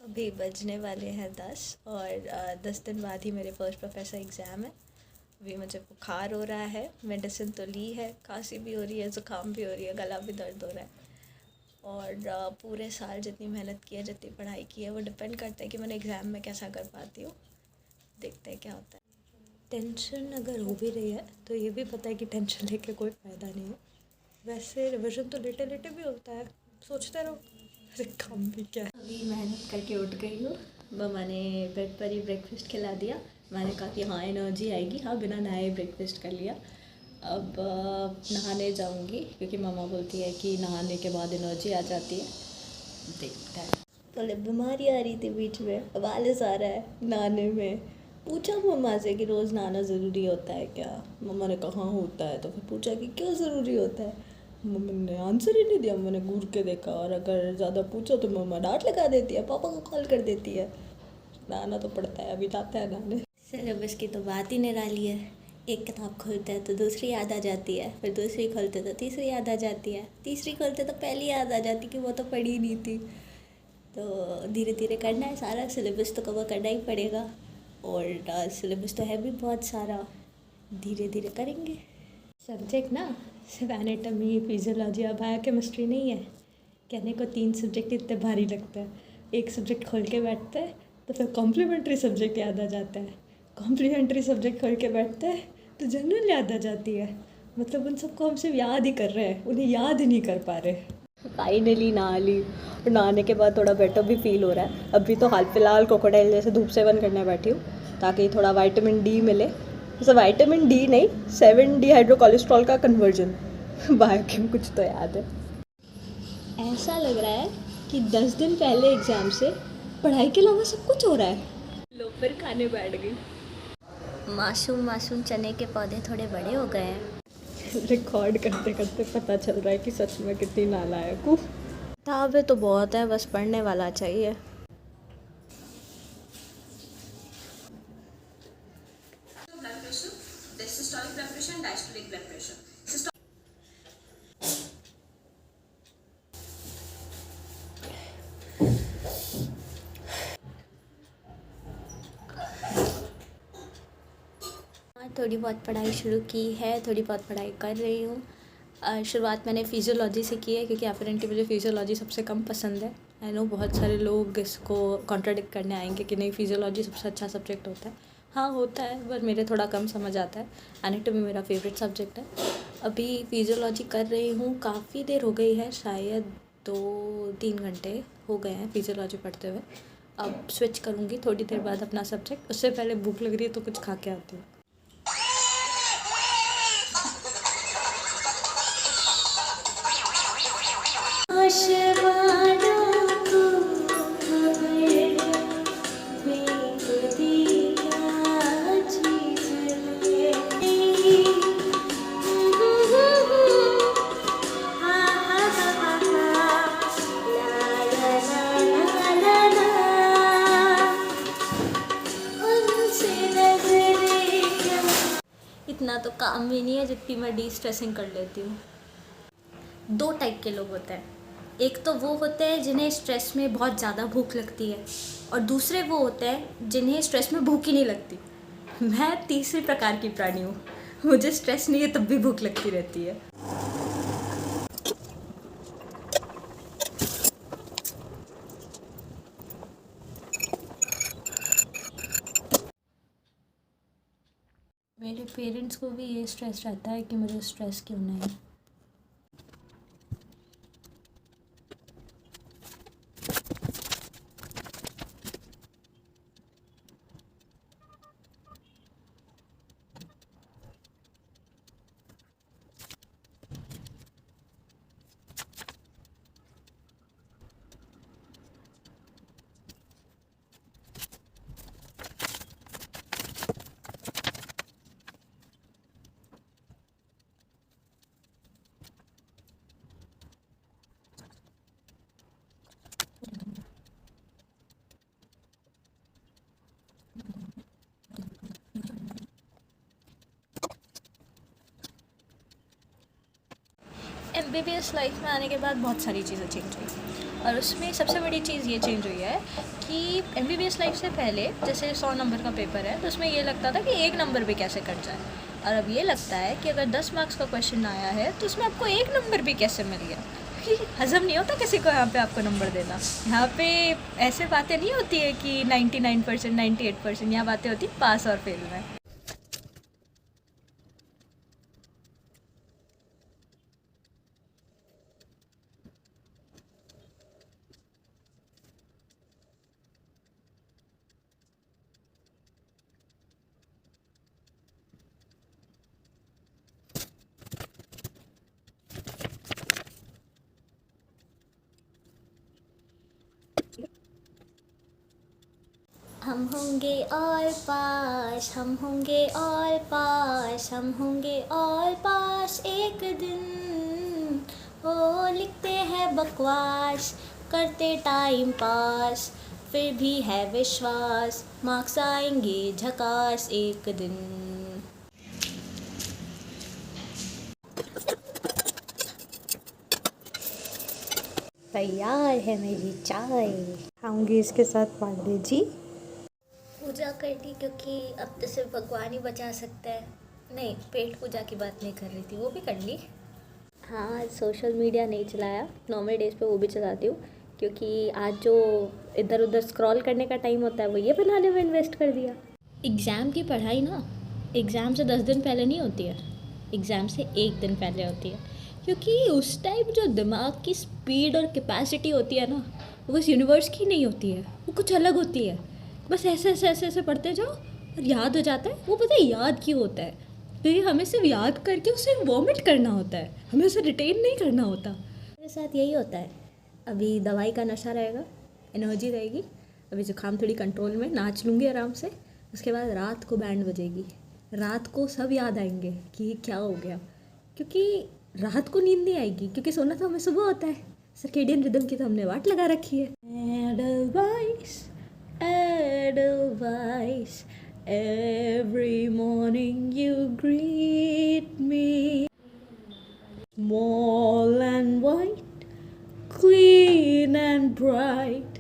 अभी बजने वाले हैं 10 और 10 दिन बाद ही मेरे फर्स्ट प्रोफेसर एग्ज़ाम है। अभी मुझे बुखार हो रहा है, मेडिसिन तो ली है, खांसी भी हो रही है, ज़ुकाम भी हो रही है, गला भी दर्द हो रहा है। और पूरे साल जितनी मेहनत की है, जितनी पढ़ाई की है, वो डिपेंड करता है कि मैंने एग्ज़ाम में कैसा कर पाती हूँ। देखते हैं क्या होता है। टेंशन अगर हो भी रही है तो ये भी पता है कि टेंशन लेके कोई फ़ायदा नहीं है। वैसे रिविज़न तो लेटे लेटे भी होता है, सोचते रहो। अरे काम भी क्या है। अभी मेहनत करके उठ गई हूँ। मम्मा ने बेड पर ही ब्रेकफास्ट खिला दिया। मैंने कहा कि हाँ एनर्जी आएगी, हाँ बिना नहाए ब्रेकफास्ट कर लिया। अब नहाने जाऊँगी क्योंकि मम्मा बोलती है कि नहाने के बाद एनर्जी आ जाती है। देखते हैं। तो बीमारी आ रही थी बीच में, अब आलस आ रहा है नहाने में। पूछा मम्मा से कि रोज़ नहाना ज़रूरी होता है क्या। मम्मा ने कहा हाँ होता है। तो फिर पूछा कि क्यों ज़रूरी होता है। मम्मा ने आंसर ही नहीं दिया। मैंने घूर के देखा और अगर ज़्यादा पूछो तो मम्मा डांट लगा देती है, पापा को कॉल कर देती है। नहाना तो पड़ता है, अभी जाते हैं नहाने। सिलेबस की तो बात ही निराली है। एक किताब खोलते हैं तो दूसरी याद आ जाती है, फिर दूसरी खोलते तो तीसरी याद आ जाती है, तीसरी खोलते तो पहली याद आ जाती कि वो तो पढ़ी नहीं थी। तो धीरे धीरे करना है, सारा सिलेबस तो कवर करना ही पड़ेगा। और सिलेबस तो है भी बहुत सारा, धीरे धीरे करेंगे। सब्जेक्ट ना सिर्फ एनाटॉमी, फिजियोलॉजी और बायोकेमिस्ट्री नहीं है। कहने को 3 सब्जेक्ट इतने भारी लगते हैं। एक सब्जेक्ट खोल के बैठते हैं तो फिर कॉम्प्लीमेंट्री सब्जेक्ट याद आ जाता है। कॉम्प्लीमेंट्री सब्जेक्ट खोल के बैठते हैं तो जनरल याद आ जाती है। मतलब उन सबको हम सिर्फ याद ही कर रहे हैं, उन्हें याद ही नहीं कर पा रहे। फाइनली नहा ली और नहाने के बाद थोड़ा बेटर भी फील हो रहा है। अभी तो हाल फिलहाल क्रोकोडाइल जैसे धूप सेवन करने बैठी हूँ ताकि थोड़ा विटामिन डी मिले। जैसे विटामिन डी नहीं, 7 डिहाइड्रो कोलेस्ट्रॉल का कन्वर्जन। बायोकेम कुछ तो याद है। ऐसा लग रहा है कि 10 दिन पहले एग्ज़ाम से पढ़ाई के अलावा सब कुछ हो रहा है। लो फिर खाने बैठ गई। मासूम मासूम चने के पौधे थोड़े बड़े हो गए हैं। रिकॉर्ड करते करते पता चल रहा है कि सच में कितनी नालायक हूँ। किताबें तो बहुत है, बस पढ़ने वाला चाहिए। Blood pressure, systolic blood pressure and diastolic blood pressure. थोड़ी बहुत पढ़ाई शुरू की है, थोड़ी बहुत पढ़ाई कर रही हूँ। शुरुआत मैंने फिजियोलॉजी से की है क्योंकि अपेरेंटली मुझे फिजियोलॉजी सबसे कम पसंद है। आई नो बहुत सारे लोग इसको कॉन्ट्राडिक्ट करने आएंगे कि नहीं फिजियोलॉजी सबसे अच्छा सब्जेक्ट होता है। हाँ होता है, पर मेरे थोड़ा कम समझ आता है। एनाटॉमी मेरा फेवरेट सब्जेक्ट है। अभी फिजियोलॉजी कर रही हूँ, काफ़ी देर हो गई है, शायद 2-3 घंटे हो गए हैं फिजियोलॉजी पढ़ते हुए। अब स्विच करूँगी थोड़ी देर बाद अपना सब्जेक्ट। उससे पहले भूख लग रही है तो कुछ खा के आती हूँ। इतना तो काम भी नहीं है जितनी मैं डी स्ट्रेसिंग कर लेती हूँ। 2 टाइप के लोग होते हैं। एक तो वो होते हैं जिन्हें स्ट्रेस में बहुत ज़्यादा भूख लगती है, और दूसरे वो होते हैं जिन्हें स्ट्रेस में भूख ही नहीं लगती। मैं तीसरी प्रकार की प्राणी हूँ। मुझे स्ट्रेस नहीं है तब भी भूख लगती रहती है। मेरे पेरेंट्स को भी ये स्ट्रेस रहता है कि मुझे स्ट्रेस क्यों नहीं। MBBS लाइफ में आने के बाद बहुत सारी चीज़ें चेंज हुई। और उसमें सबसे बड़ी चीज़ ये चेंज हुई है कि MBBS लाइफ से पहले जैसे 100 नंबर का पेपर है तो उसमें ये लगता था कि एक नंबर भी कैसे कट जाए, और अब ये लगता है कि अगर 10 मार्क्स का क्वेश्चन आया है तो उसमें आपको एक नंबर भी कैसे मिल गया, क्योंकि हज़म नहीं होता किसी को यहाँ पे आपको नंबर देना। यहाँ पे ऐसे बातें नहीं होती है कि 99%, 98%, यहाँ बातें होती पास और फेल में। हम होंगे और पास, हम होंगे और पास, हम होंगे और पास एक दिन। ओ लिखते हैं बकवास, करते टाइम पास, फिर भी है विश्वास, मार्क्स आएंगे झकास एक दिन। तैयार है मेरी चाय। खाऊंगी इसके साथ पार्ले जी। पूजा कर ली क्योंकि अब तो सिर्फ भगवान ही बचा सकता है। नहीं, पेट पूजा की बात नहीं कर रही थी, वो भी कर ली। हाँ, सोशल मीडिया नहीं चलाया, नॉर्मल डेज़ पे वो भी चलाती हूँ, क्योंकि आज जो इधर उधर स्क्रॉल करने का टाइम होता है वो ये बनाने में इन्वेस्ट कर दिया। एग्ज़ाम की पढ़ाई ना एग्ज़ाम से 10 दिन पहले नहीं होती है, एग्ज़ाम से 1 दिन पहले होती है, क्योंकि उस टाइम जो दिमाग की स्पीड और कैपेसिटी होती है ना, वो इस यूनिवर्स की नहीं होती है, वो कुछ अलग होती है। बस ऐसे ऐसे ऐसे ऐसे पढ़ते जाओ और याद हो जाता है। वो पता है याद क्यों होता है? क्योंकि हमें सिर्फ याद करके उसे वॉमिट करना होता है, हमें उसे रिटेन नहीं करना होता। मेरे साथ यही होता है। अभी दवाई का नशा रहेगा, एनर्जी रहेगी, अभी जुकाम थोड़ी कंट्रोल में, नाच लूँगी आराम से। उसके बाद रात को बैंड बजेगी, रात को सब याद आएंगे कि ये क्या हो गया, क्योंकि रात को नींद नहीं आएगी, क्योंकि सोना तो हमें सुबह होता है। सर्केडियन रिदम की तो हमने वाट लगा रखी है। Edelweiss, every morning you greet me, small and white, clean and bright,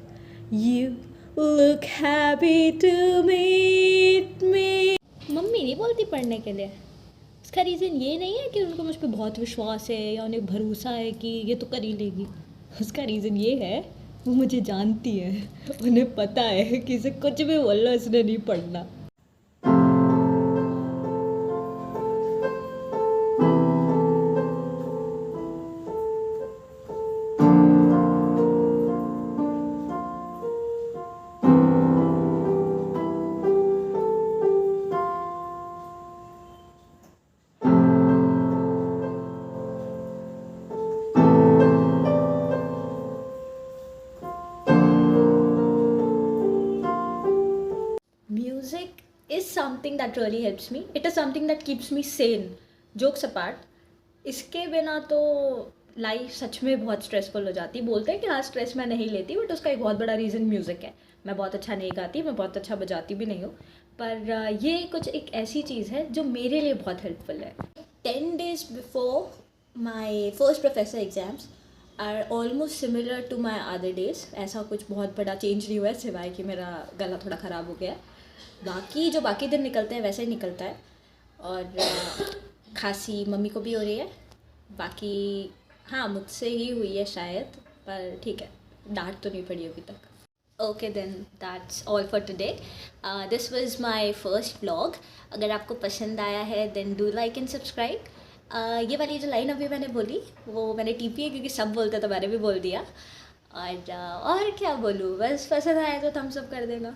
you look happy to meet me. Mummy नहीं बोलती पढ़ने के लिए, उसका रीज़न ये नहीं है कि उनको मुझ पर बहुत विश्वास है या उन्हें भरोसा है कि ये तो कर ही लेगी। उसका रीज़न ये है, वो मुझे जानती है, उन्हें पता है कि इसे कुछ भी बोल लो इसने नहीं पढ़ना। Music is something that really helps me. It is something that keeps me sane. Jokes apart, इसके बिना तो लाइफ सच में बहुत स्ट्रेसफुल हो जाती। बोलते हैं कि हाँ स्ट्रेस मैं नहीं लेती, बट उसका एक बहुत बड़ा रीज़न म्यूज़िक है। मैं बहुत अच्छा नहीं गाती, मैं बहुत अच्छा बजाती भी नहीं हूँ, पर ये कुछ एक ऐसी चीज़ है जो मेरे लिए बहुत हेल्पफुल है। 10 days before my first professor exams are almost similar to my other days. ऐसा कुछ बहुत बड़ा चेंज नहीं हुआ है, सिवाय कि मेरा गला थोड़ा ख़राब हो गया है। बाकी जो बाकी दिन निकलते हैं वैसे ही निकलता है। और खांसी मम्मी को भी हो रही है, बाकी हाँ मुझसे ही हुई है शायद, पर ठीक है, डांट तो नहीं पड़ी अभी तक। Okay then, that's all for today. This was my first vlog. अगर आपको पसंद आया है then do like and subscribe. ये वाली जो लाइन अभी मैंने बोली वो मैंने टीपी है, क्योंकि सब बोलते तो मैंने भी बोल दिया। और क्या बोलूँ, बस पसंद आया तो थम्स अप कर देना।